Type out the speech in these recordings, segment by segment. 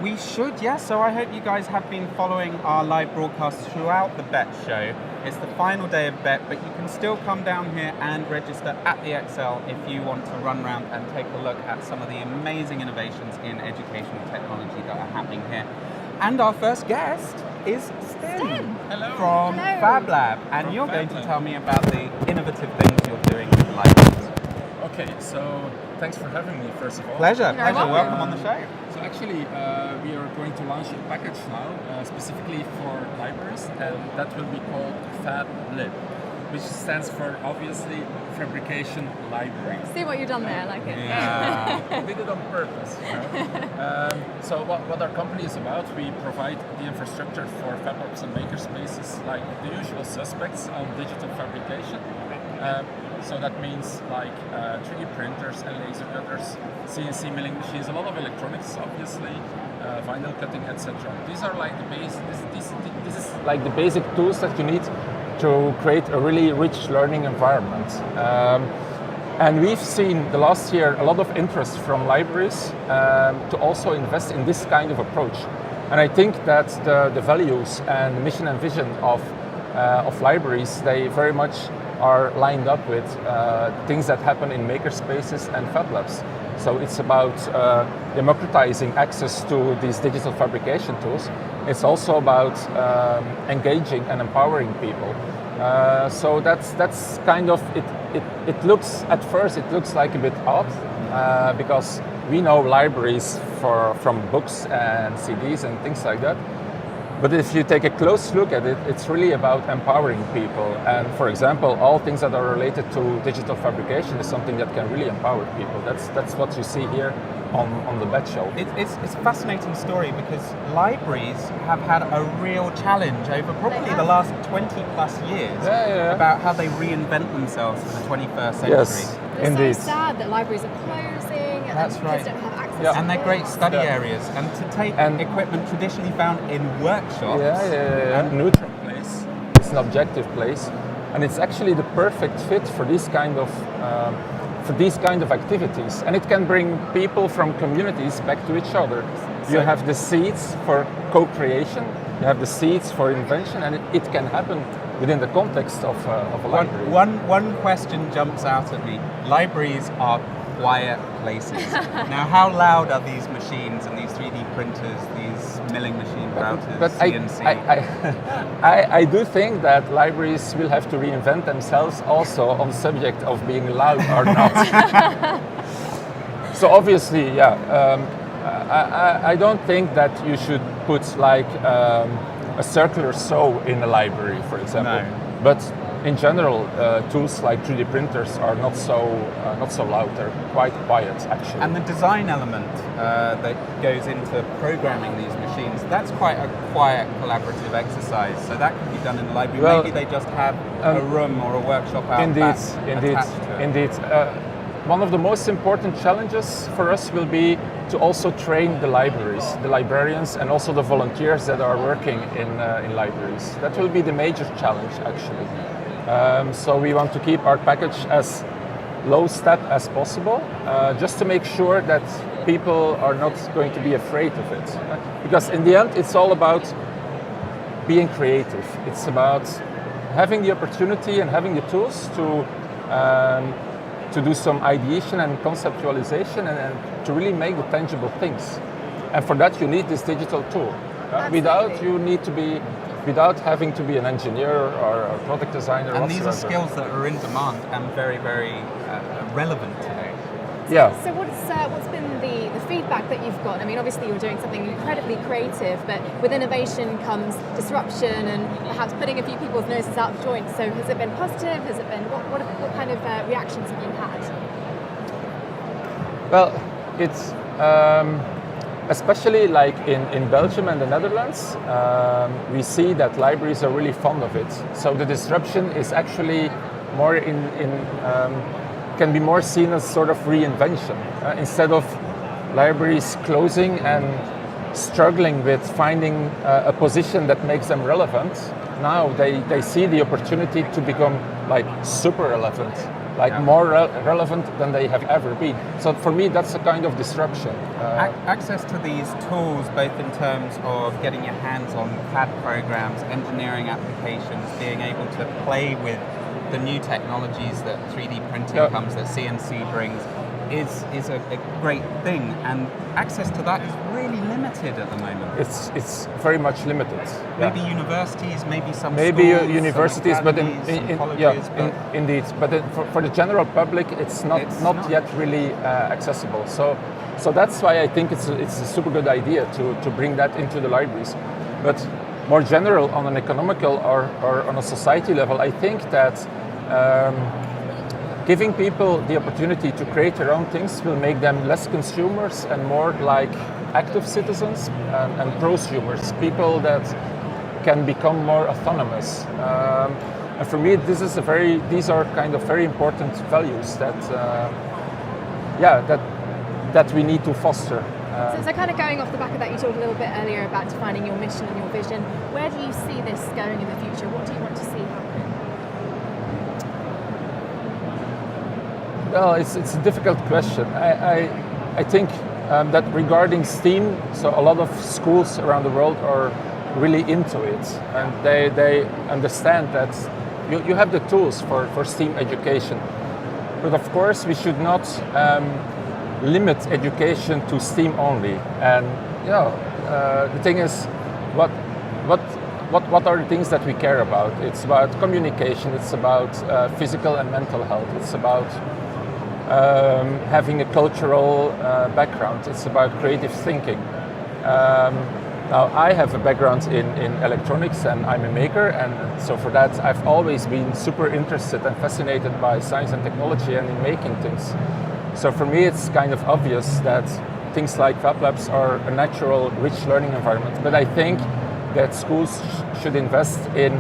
We should, yes. So I hope you guys have been following our live broadcast throughout the BETT show. It's the final day of BETT, but you can still come down here and register at the Excel if you want to run around and take a look at some of the amazing innovations in educational technology that are happening here. And our first guest is Sten. Hello. From Hello. FabLab, and From you're going to FabLab. tell me about the innovative things you're doing with libraries. Okay, so thanks for having me, first of all. Pleasure, You're pleasure. Welcome on the show. So actually, we are going to launch a package now, specifically for libraries, and that will be called FabLab, which stands for, obviously, Fabrication Library. See what you've done there, I like it. Yeah, we did it on purpose. So what our company is about, we provide the infrastructure for FabLabs and makerspaces, like the usual suspects on digital fabrication. So that means like 3D printers and laser cutters, CNC milling machines, a lot of electronics, obviously, vinyl cutting, etc. These are like the base. This is like the basic tools that you need to create a really rich learning environment. And we've seen the last year a lot of interest from libraries to also invest in this kind of approach. And I think that the values and the mission and vision of libraries, they very much are lined up with things that happen in makerspaces and FabLabs. So it's about democratizing access to these digital fabrication tools. It's also about engaging and empowering people. So that's kind of it. It looks at first it looks like a bit odd because we know libraries from books and CDs and things like that. But if you take a close look at it, it's really about empowering people. And for example, all things that are related to digital fabrication is something that can really empower people. That's what you see here on the BETT show. It's a fascinating story because libraries have had a real challenge over probably the last 20 plus years about how they reinvent themselves in the 21st century. Yes, It's indeed. so sad that libraries are closing and That's right. kids don't have access to And they're great study Yeah. areas. And to take And- equipment traditionally found in workshops. And neutral place. It's an objective place, and it's actually the perfect fit for these kind of activities. And it can bring people from communities back to each other. You have the seeds for co-creation. You have the seeds for invention, and it can happen within the context of a library. One question jumps out at me. Libraries are quiet places. Now, how loud are these machines and these 3D printers, these milling machine routers, But CNC? I do think that libraries will have to reinvent themselves also on the subject of being loud or not. So obviously, I don't think that you should put like a circular saw in a library, for example. No. But in general, tools like 3D printers are not so loud. They're quite quiet, actually. And the design element that goes into programming these machines, that's quite a quiet collaborative exercise. So that can be done in the library. Well, Maybe they just have a room or a workshop out back attached to it. Indeed. One of the most important challenges for us will be to also train the libraries, the librarians, and also the volunteers that are working in libraries. That will be the major challenge, actually. So we want to keep our package as low step as possible, just to make sure that people are not going to be afraid of it. Because in the end, it's all about being creative. It's about having the opportunity and having the tools to do some ideation and conceptualization and to really make the tangible things. And for that, you need this digital tool. Without having to be an engineer or a product designer. And these are whatsoever. skills that are in demand and very, very relevant today. Yeah. So what's been the feedback that you've got? I mean, obviously you're doing something incredibly creative, but with innovation comes disruption and perhaps putting a few people's noses out of joint. So has it been positive? Has it been what kind of reactions have you had? Well, it's especially like in Belgium and the Netherlands, we see that libraries are really fond of it. So the disruption is actually more can be more seen as sort of reinvention. Instead of libraries closing and struggling with finding a position that makes them relevant, now they see the opportunity to become like super relevant. like more relevant than they have ever been. So for me, that's a kind of disruption. Access to these tools, both in terms of getting your hands on CAD programs, engineering applications, being able to play with the new technologies that 3D printing comes, that CNC brings, is a great thing, and access to that is really limited at the moment. It's very much limited. Maybe universities, maybe some maybe schools, universities, some but colleges, indeed. But for the general public, it's not yet really accessible. So that's why I think it's a super good idea to bring that into the libraries. But more general, on an economical or on a society level, I think that giving people the opportunity to create their own things will make them less consumers and more like active citizens and prosumers, people that can become more autonomous. And for me, these are kind of very important values that we need to foster. So kind of going off the back of that, you talked a little bit earlier about defining your mission and your vision. Where do you see this going in the future? What do you want to see happen? Well, it's a difficult question. I think that regarding STEAM, so a lot of schools around the world are really into it, and they understand that you have the tools for STEAM education. But of course, we should not limit education to STEAM only. And the thing is, what are the things that we care about? It's about communication. It's about physical and mental health. It's about having a cultural background. It's about creative thinking. Now, I have a background in electronics, and I'm a maker, and so for that I've always been super interested and fascinated by science and technology and in making things. So for me it's kind of obvious that things like FabLabs are a natural, rich learning environment. But I think that schools should invest in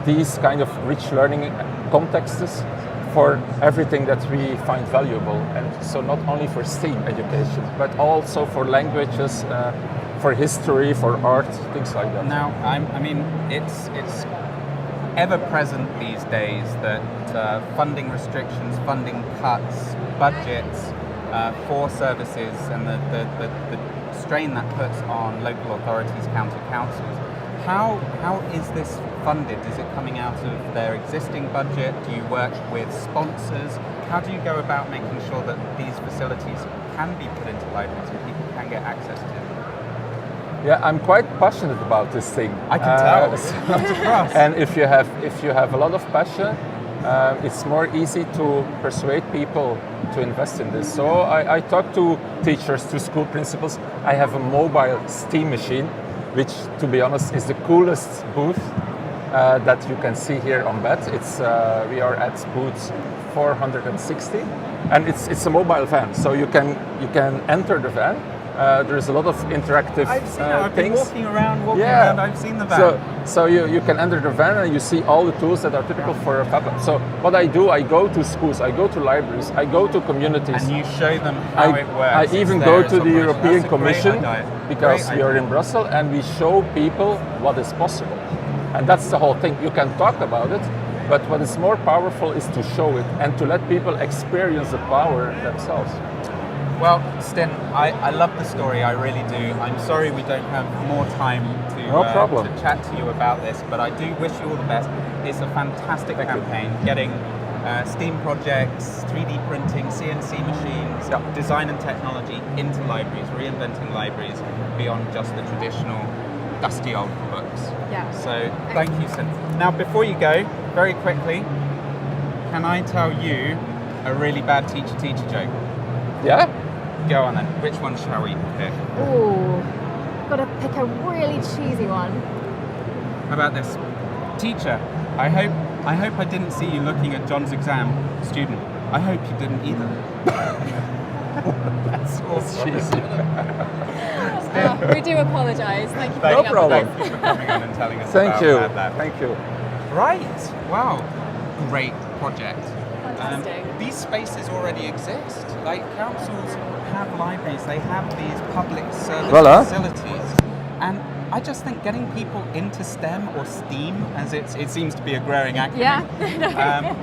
these kind of rich learning contexts for everything that we find valuable, and so not only for STEAM education, but also for languages, for history, for art, things like that. Now, I mean, it's ever present these days that funding restrictions, funding cuts, budgets for services, and the strain that puts on local authorities, county councils. How is this funded? Is it coming out of their existing budget? Do you work with sponsors? How do you go about making sure that these facilities can be put into libraries and people can get access to them? Yeah, I'm quite passionate about this thing. I can tell. And if you have a lot of passion, it's more easy to persuade people to invest in this. So I talk to teachers, to school principals. I have a mobile STEAM machine, which, to be honest, is the coolest booth that you can see here on BETT. We are at booth 460, and it's a mobile van, so you can enter the van. There's a lot of interactive I've seen it. I've been things. walking around. I've seen the van. So you can enter the van and you see all the tools that are typical for a FabLab. So what I do, I go to schools, I go to libraries, I go to communities. And you show them how it works. I even go to the European Commission because we are in Brussels, and we show people what is possible. And that's the whole thing. You can talk about it, but what is more powerful is to show it and to let people experience the power themselves. Well, Sten, I love the story, I really do. I'm sorry we don't have more time to chat to you about this, but I do wish you all the best. It's a fantastic campaign, getting STEAM projects, 3D printing, CNC machines, design and technology into libraries, reinventing libraries beyond just the traditional dusty old books. Yeah. So thank you, Sten. Now, before you go, very quickly, can I tell you a really bad teacher joke? Yeah? Go on then. Which one shall we pick? Ooh, gotta pick a really cheesy one. How about this? Teacher, I hope I didn't see you looking at John's exam. Student, I hope you didn't either. That's awesome. We do apologise. Thank you for No problem. Thank you for coming on and telling us Thank about you. FabLab. Thank you. Right. Wow. Great project. Fantastic. These spaces already exist. Like councils have libraries, they have these public service facilities, and I just think getting people into STEM or STEAM, as it seems to be a growing acronym,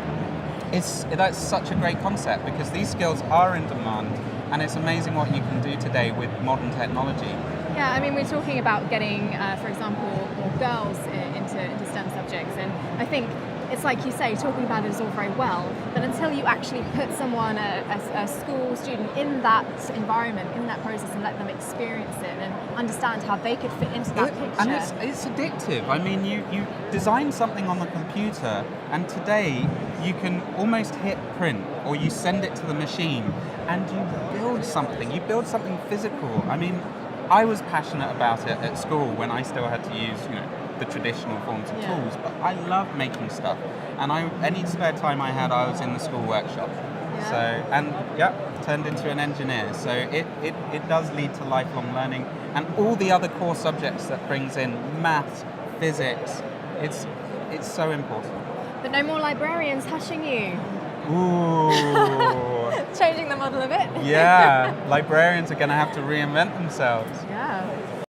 That's such a great concept because these skills are in demand, and it's amazing what you can do today with modern technology. Yeah, I mean, we're talking about getting, for example, more girls into STEM subjects, and I think it's like you say, talking about it is all very well, but until you actually put someone, a school student, in that environment, in that process, and let them experience it and understand how they could fit into that picture. And it's addictive. I mean, you design something on the computer, and today you can almost hit print, or you send it to the machine, and you build something. You build something physical. I mean, I was passionate about it at school when I still had to use, the traditional forms of tools, but I love making stuff. And any spare time I had, I was in the school workshop. Yeah. So, turned into an engineer. So it does lead to lifelong learning, and all the other core subjects that brings in maths, physics. It's so important. But no more librarians hushing you. Ooh. Changing the model a bit. Yeah, librarians are going to have to reinvent themselves.